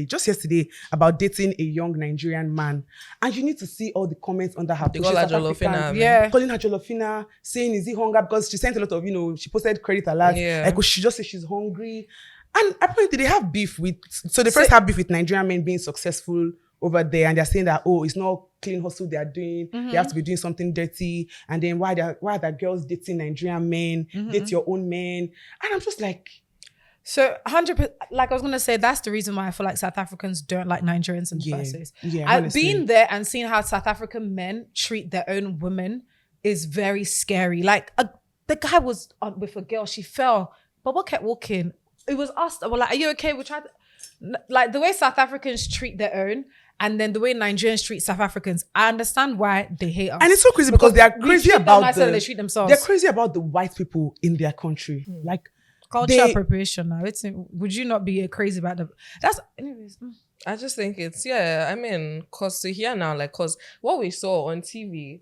just yesterday, about dating a young Nigerian man. And you need to see all the comments under her post. Calling her Jolofina, saying, is he hungry? Because she sent a lot of, she posted credit alert. Like, she just said she's hungry. And apparently they have beef with, so they first have beef with Nigerian men being successful over there, and they're saying that, oh, it's not clean hustle they are doing, they have to be doing something dirty, and then why are the girls dating Nigerian men, date your own men, and I'm just like... So 100%, like I was gonna say, that's the reason why I feel like South Africans don't like Nigerians in the first place. Yeah, being there and seeing how South African men treat their own women is very scary. Like the guy was on with a girl, she fell, but what kept walking? It was us that were like, "Are you okay?" We tried, like the way South Africans treat their own, and then the way Nigerians treat South Africans. I understand why they hate us, and it's so crazy because they are crazy about they treat themselves. They're crazy about the white people in their country, like. Culture appropriation now. Would you not be crazy about the... That's... Anyways. I just think it's... Yeah, I mean, because to hear now, like, because what we saw on TV...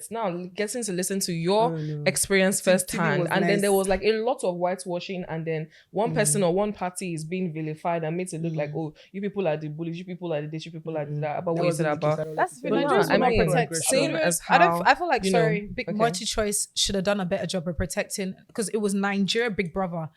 now getting to listen to your experience firsthand, and then there was like a lot of whitewashing, and then one person or one party is being vilified and made it look like, oh, you people are the bullies, you people are the this, you people are the that. About what you said about that's the Nigerians will not protect. Same as how I feel like Big Multi-Choice should have done a better job of protecting, because it was Nigeria Big Brother.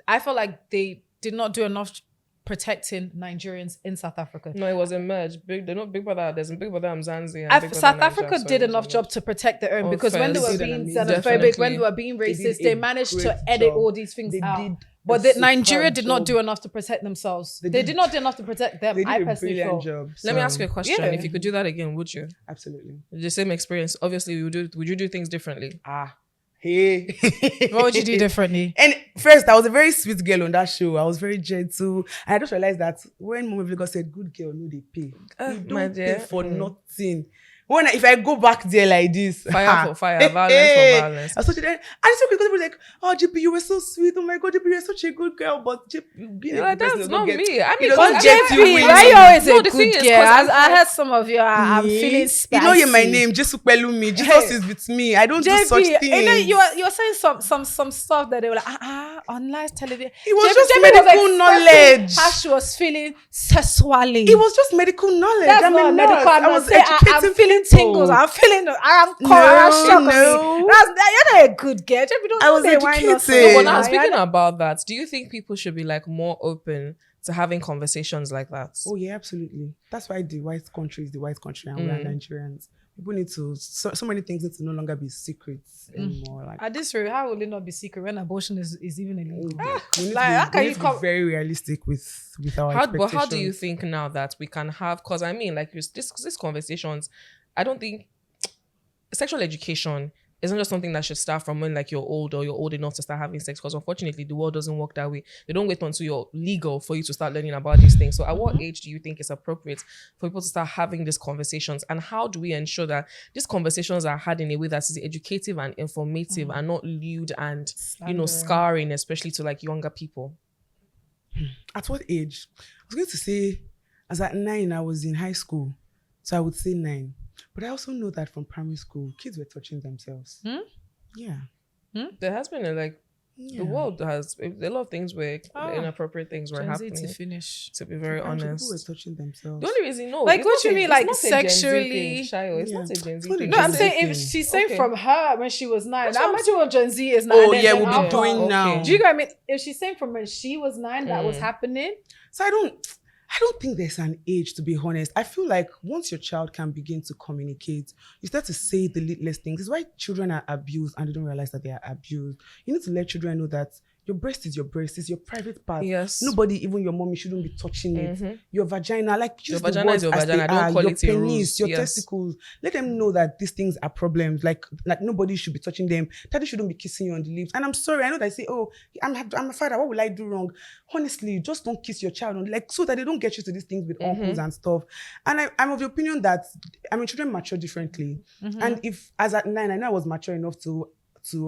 I feel like they did not do enough protecting Nigerians in South Africa. No, it was a merge. They're not Big Brother. There's a Big Brother Mzansi. South Africa did enough job to protect their own, because when they were being xenophobic, when they were being racist, they managed to edit all these things out. But Nigeria did not do enough to protect themselves. They did not do enough to protect them. I personally feel. Let me ask you a question. Yeah. If you could do that again, would you? Absolutely. The same experience. Obviously, would you do things differently? Hey. What would you do differently? And first, I was a very sweet girl on that show. I was very gentle. And I just realized that when Mom Vlogger said, good girl, no, they pay. You don't pay for nothing. If I go back there like this, fire for fire, violence for violence. I was and it's okay because people were like, oh, Jaypee, you were so sweet. Oh my God, Jaypee, you're such a good girl. But Jaypee, being a that's not me. I mean, Jaypee, why you always a good girl? I heard some of you. I'm feeling spicy. You know, you're my name, Jesus Pelumi. Jesus is with me. I don't do such things. You know, you're saying some stuff that they were like, on live television. It was just medical knowledge. How she was feeling sexually. It was just medical knowledge. That's not medical. I was educating. I'm feeling tingles. I'm feeling. I'm shocked. No. You're not a good girl. I was educated. But now, speaking about that, do you think people should be like more open to having conversations like that? Oh yeah, absolutely. That's why the white country is the white country, and we are Nigerians. People need to, so many things need to no longer be secrets anymore. Like, at this rate, how will it not be secret when abortion is even illegal? We need to be very realistic with our expectations. But how do you think now that we can have, because I mean, like these conversations, I don't think sexual education isn't just something that should start from when like you're old or you're old enough to start having sex, because unfortunately the world doesn't work that way. They don't wait until you're legal for you to start learning about these things. So at what age do you think is appropriate for people to start having these conversations, and how do we ensure that these conversations are had in a way that is educative and informative and not lewd and scarring, especially to like younger people? At what age? I was going to say, as at 9 I was in high school, so I would say 9. But I also know that from primary school, kids were touching themselves. Yeah. There has been the world has a lot of things where inappropriate things were happening. To be very honest, people were touching themselves. The only reason, like, what do you mean, like sexually? It's not a Gen Z thing. No, I'm saying if she's saying from her when she was 9. Now imagine what Gen Z is now. Oh yeah, we'll be doing now. Do you get what I mean? If she's saying from when she was 9, that was happening. So I don't think there's an age, to be honest. I feel like once your child can begin to communicate, you start to say the littlest things. It's why children are abused and they don't realize that they are abused. You need to let children know that your breast is your breast. It's your private part. Yes. Nobody, even your mommy, shouldn't be touching it. Your vagina, like your vagina is your vagina. Don't call your it penis, your testicles. Let them know that these things are problems. Like nobody should be touching them. Daddy shouldn't be kissing you on the lips. And I'm sorry, I know that I say, oh, I'm a father. What will I do wrong? Honestly, just don't kiss your child on, like, so that they don't get used to these things with uncles and stuff. And I'm of the opinion that children mature differently. And if as at 9, I know I was mature enough to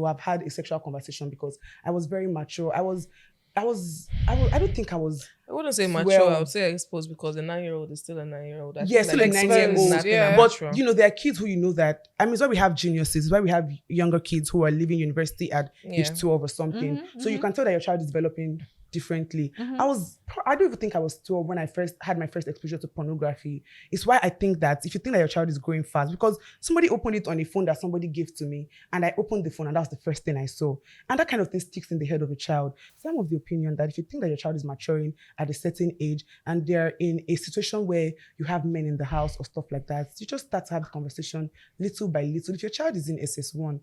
have had a sexual conversation because I was very mature. I don't think I was I wouldn't say mature. I would say exposed because a 9-year-old is still a 9-year-old. Yes, still a 9-year-old. Yeah. But there are kids who that. I mean, it's why we have geniuses. It's why we have younger kids who are leaving university at age 12 or something. So you can tell that your child is developing differently. I don't even think I was 12 when I first had my first exposure to pornography. It's why I think that if you think that your child is growing fast, because somebody opened it on a phone that somebody gave to me, and I opened the phone and that was the first thing I saw. And that kind of thing sticks in the head of a child. So I'm of the opinion that if you think that your child is maturing at a certain age and they're in a situation where you have men in the house or stuff like that, you just start to have the conversation little by little. If your child is in SS1,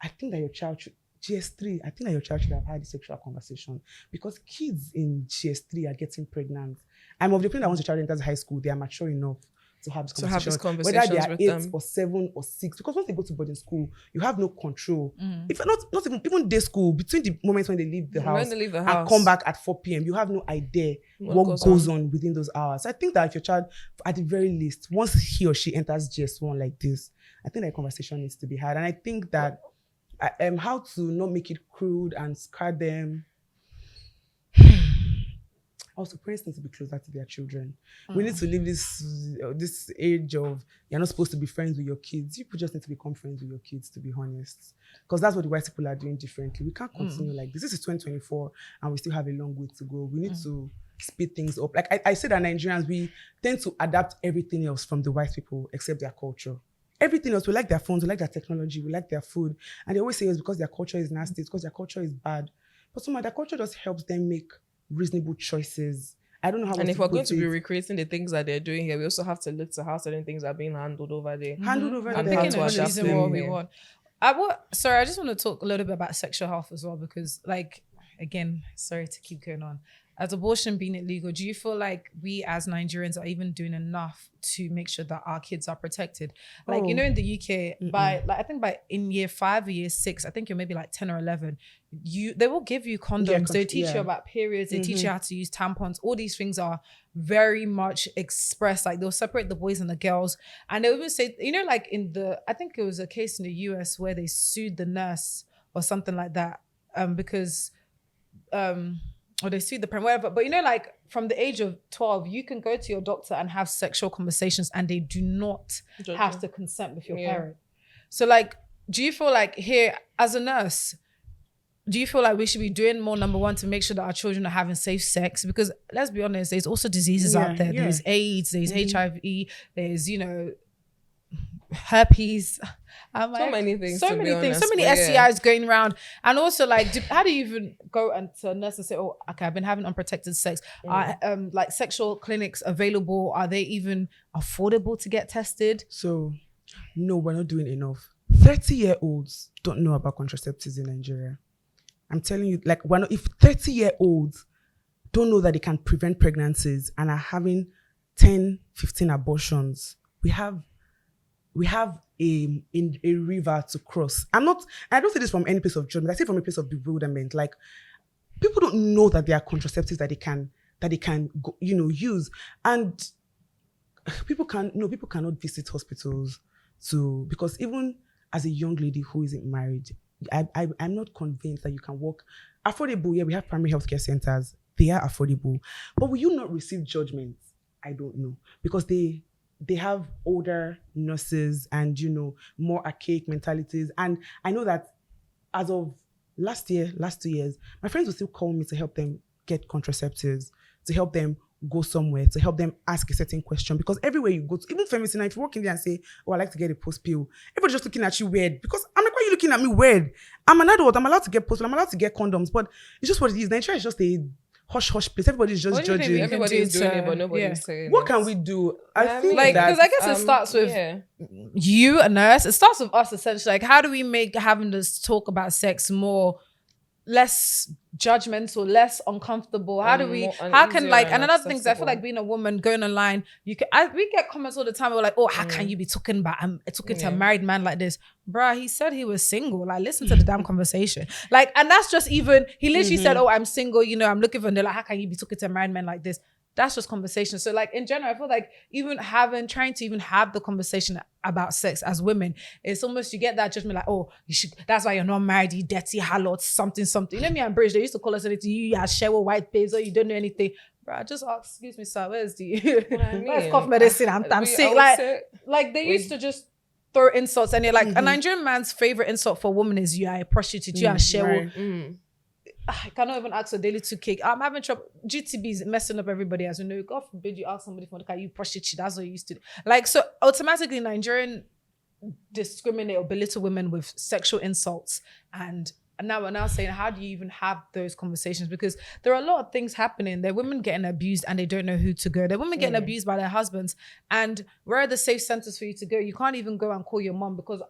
I think that your child should GS3, I think that your child should have had a sexual conversation, because kids in GS3 are getting pregnant. I'm of the opinion that once your child enters high school, they are mature enough to have this conversation, whether they are 8 or 7 or 6. Because once they go to boarding school, you have no control. If not even day school, between the moments when they leave the house and come back at 4 p.m., you have no idea what goes on within those hours. So I think that if your child, at the very least, once he or she enters GS1 like this, I think that conversation needs to be had. And I think that how to not make it crude and scar them. Also, parents need to be closer to their children. We need to leave this age of you're not supposed to be friends with your kids. You just need to become friends with your kids, to be honest. Because that's what the white people are doing differently. We can't continue like this. This is 2024 and we still have a long way to go. We need to speed things up. Like I said that Nigerians, we tend to adapt everything else from the white people except their culture. Everything else, we like their phones, we like their technology, we like their food. And they always say it's because their culture is nasty, it's because their culture is bad. But somehow their culture just helps them make reasonable choices. I don't know how. And if we're going to be recreating the things that they're doing here, we also have to look to how certain things are being handled over there. I'm thinking of choosing what we want. Sorry, I just want to talk a little bit about sexual health as well, because again, sorry to keep going on. As abortion being illegal, do you feel like we as Nigerians are even doing enough to make sure that our kids are protected? In the UK, I think in year 5 or year 6, I think you're maybe 10 or 11, they will give you condoms. They teach you about periods. They teach you how to use tampons. All these things are very much expressed. They'll separate the boys and the girls. And they'll even say, I think it was a case in the US where they sued the nurse or something like that because... or they sued the parent, whatever. But from the age of 12, you can go to your doctor and have sexual conversations and they do not have to consent with your parent. So do you feel like here, as a nurse, do you feel like we should be doing more, number one, to make sure that our children are having safe sex? Because let's be honest, there's also diseases out there. There's AIDS, there's HIV, there's, herpes. So many things, so many STIs going around. And also how do you even go to a nurse and say, oh, okay, I've been having unprotected sex? Are sexual clinics available? Are they even affordable to get tested? So no, we're not doing enough. 30-year-olds don't know about contraceptives in Nigeria. I'm telling you, if 30-year-olds don't know that they can prevent pregnancies and are having 10, 15 abortions, we have a river to cross. I don't say this from any place of judgment. I say from a place of bewilderment. People don't know that there are contraceptives that they can use, and people cannot visit hospitals because even as a young lady who isn't married, I'm not convinced that you can walk affordable. Yeah, we have primary healthcare centers. They are affordable, but will you not receive judgment? I don't know, because they have older nurses and, more archaic mentalities. And I know that as of last 2 years, my friends will still call me to help them get contraceptives, to help them go somewhere, to help them ask a certain question. Because everywhere you go to, even Femicide, if you walk in there and say, oh, I like to get a post pill, everybody's just looking at you weird. Because I'm like, why are you looking at me weird? I'm an adult, I'm allowed to get post pill, I'm allowed to get condoms. But it's just what it is. Nigeria is just a hush place. Everybody's just judging. Everybody's doing it, but nobody's saying what can we do? I think because I guess it starts with you, a nurse. It starts with us essentially. How do we make having this talk about sex less judgmental, less uncomfortable? How do we? How can and another thing is I feel like being a woman going online, we get comments all the time. We're like, oh, how can you be talking about talking to a married man like this, bruh? He said he was single. Listen to the damn conversation. And that's just even. He literally said, oh, I'm single. I'm looking for. And they're like, how can you be talking to a married man like this? That's just conversation. So in general, I feel like even trying to even have the conversation about sex as women, it's almost, you get that judgment oh, you should, that's why you're not married, you dirty harlot, something. Me and Bridge, they used to call us anything, you are share white babes, or you don't know anything. bro, I just asked, excuse me, sir, where's the mean? where's cough medicine? I'm sick. Like they used to just throw insults, and you're like, a Nigerian man's favorite insult for a woman is you are a prostitute, you are a shewo. I cannot even ask for daily 2K. I'm having trouble. GTB is messing up everybody, as you know. God forbid you ask somebody for the car, you prostitute. That's what you used to do. Like, so automatically Nigerian discriminate or belittle women with sexual insults. And now we're now saying, how do you even have those conversations? Because there are a lot of things happening. There are women getting abused and they don't know who to go. There are women getting abused by their husbands. And where are the safe centers for you to go? You can't even go and call your mom because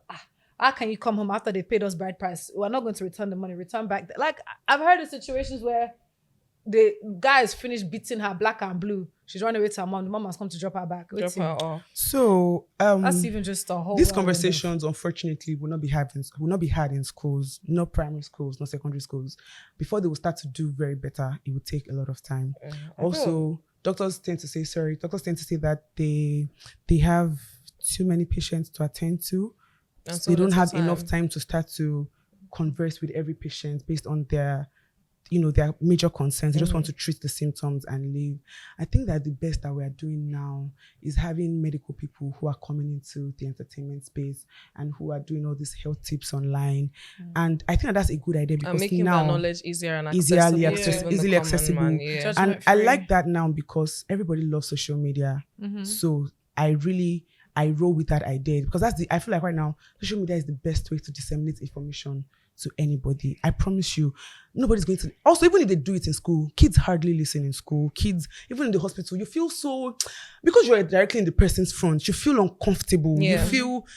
how can you come home after they paid us bride price? We're not going to return the money, return back. Like, I've heard of situations where the guy has finished beating her black and blue. She's running away to her mom. The mom has come to drop her back. Drop her off. So that's even just a whole. These conversations, unfortunately, will not be had in schools, no primary schools, no secondary schools. Before they will start to do very better, it will take a lot of time. Also, doctors tend to say that they have too many patients to attend to. So they don't have enough time to start to converse with every patient based on their major concerns. They just want to treat the symptoms and leave. I think that the best that we are doing now is having medical people who are coming into the entertainment space and who are doing all these health tips online. And I think that that's a good idea because and making now that knowledge easier and accessible. Easily accessible. And I like that now because everybody loves social media. So I roll with that idea because I feel like right now social media is the best way to disseminate information to anybody. I promise you, nobody's going to. Also, even if they do it in school, kids hardly listen in school. Kids, even in the hospital, you feel so, because you're directly in the person's front, you feel uncomfortable. You feel,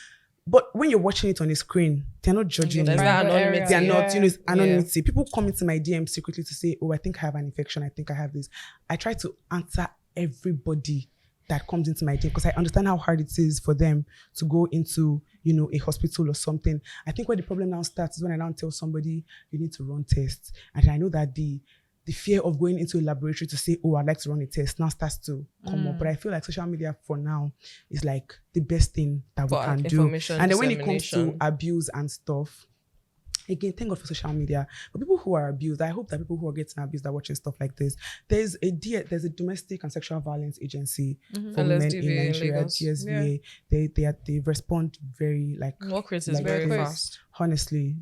but when you're watching it on a screen, they're not judging. There's that anonymity. They're not, it's anonymity. People come into my DM secretly to say, oh, I think I have an infection. I think I have this. I try to answer everybody that comes into my team because I understand how hard it is for them to go into, a hospital or something. I think where the problem now starts is when I now tell somebody you need to run tests. And I know that the fear of going into a laboratory to say, oh, I'd like to run a test now starts to come up. But I feel like social media for now is like the best thing that we can do. And then when it comes to abuse and stuff, again, thank God for social media. But people who are abused, I hope that people who are getting abused are watching stuff like this. There's a domestic and sexual violence agency for women in Nigeria, DSVA. They respond very work rate is very fast. Honestly,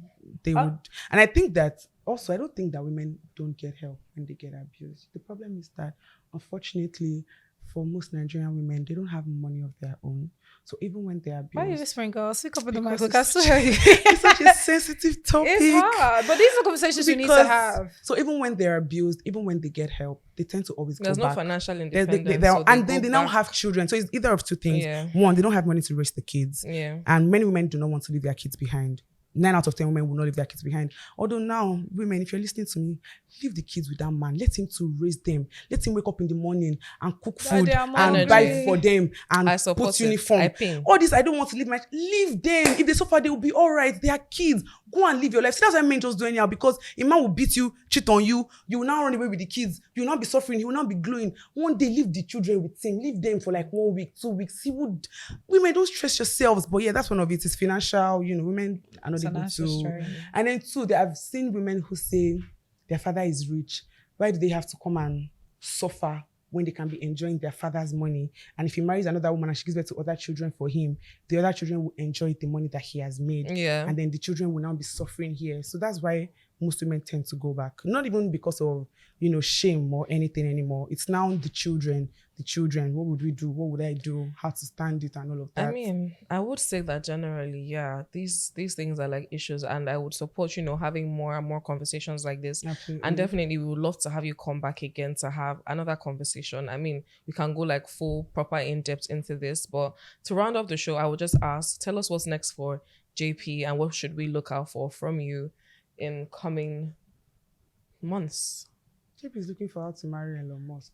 they would. And I think that also, I don't think that women don't get help when they get abused. The problem is that, unfortunately, for most Nigerian women, they don't have money of their own. So even when they're abused... Why are you whispering, girl? Speak up in the mic. It's such a sensitive topic. It's hard, but these are conversations you need to have. So even when they're abused, even when they get help, they tend to always There's go no back. financial independence. They now have children. So it's either of two things. One, they don't have money to raise the kids. And many women do not want to leave their kids behind. 9 out of 10 women will not leave their kids behind. Although now, women, if you're listening to me, leave the kids with that man. Let him to raise them. Let him wake up in the morning and cook food and buy for them and put uniform. All this, I don't want to leave them. If they suffer, they will be all right. They are kids. Go and live your life. See, that's why men just do anyhow, because a man will beat you, cheat on you. You will now run away with the kids. You will not be suffering. He will not be glowing. One day, leave the children with him. Leave them for 1 week, 2 weeks. Women, don't stress yourselves. But yeah, that's one of it. It's financial. Women are not able to. And then 2, I've seen women who say their father is rich. Why do they have to come and suffer when they can be enjoying their father's money? And if he marries another woman and she gives birth to other children for him, the other children will enjoy the money that he has made. And then the children will now be suffering here. So that's why most women tend to go back. Not even because of, shame or anything anymore. It's now the children. What would we do? What would I do? How to stand it and all of that. I mean, I would say that generally, these things are issues, and I would support, having more and more conversations like this. Absolutely. And definitely we would love to have you come back again to have another conversation. I mean, we can go full, proper, in-depth into this, but to round off the show, I would just ask, tell us what's next for JP and what should we look out for from you in coming months? JP is looking forward to marry Elon Musk.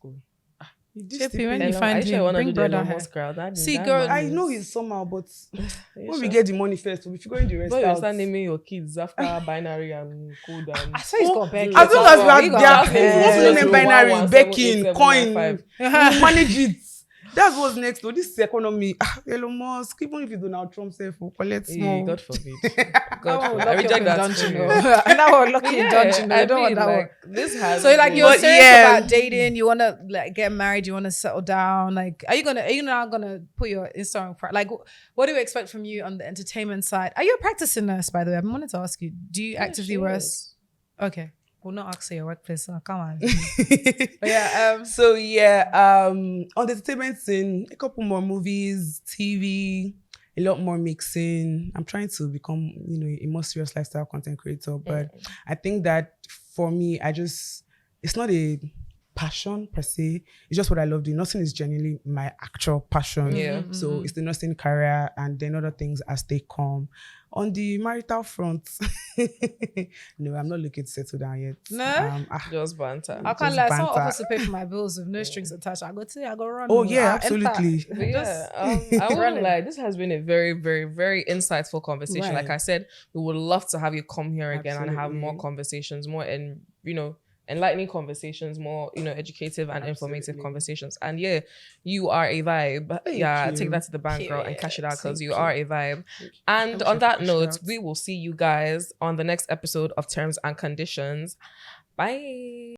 JP, when you find him, bring brother her. See, girl, I know he's somehow, but when we get the money first, if you go in the rest out. But you start naming your kids after binary and code and... I saw he's got Becky. As long as we have their binary, Becky, coin, manage it. That's what's next though. This is economy. Elon Musk, even if you Donald Trump self will collect small. God forbid. God forbid. I I reject that. dungeon. Now we're lucky in dungeon. I don't want that one. This has So like you're But serious yeah. about dating, you wanna like get married, you wanna settle down. Like are you now gonna put your Instagram like what do we expect from you on the entertainment side? Are you a practicing nurse, by the way? I wanted to ask you, do you actively work? Okay. We'll not ask for your workplace, so come on. But yeah, So yeah, on the entertainment scene, a couple more movies, TV, a lot more mixing. I'm trying to become, a more serious lifestyle content creator. But I think that for me, it's not a passion per se. It's just what I love doing. Nothing is genuinely my actual passion. Yeah. So it's the nursing career and then other things as they come. On the marital front, no, I'm not looking to settle down yet. No? Just banter. I can't lie. Someone offers to pay for my bills with no strings attached. I go run. Oh yeah, I'll absolutely. But yeah, I wouldn't lie. This has been a very, very, very insightful conversation. Right. Like I said, we would love to have you come here again and have Absolutely. more conversations, more enlightening conversations, more educative and informative Absolutely. conversations. And yeah, you are a vibe. Thank Yeah, you. take that to the bank, girl, and cash it out because Thank you you. are a vibe. Thank you. And I on wish I that could note, shout. we will see you guys on the next episode of Terms and Conditions. Bye.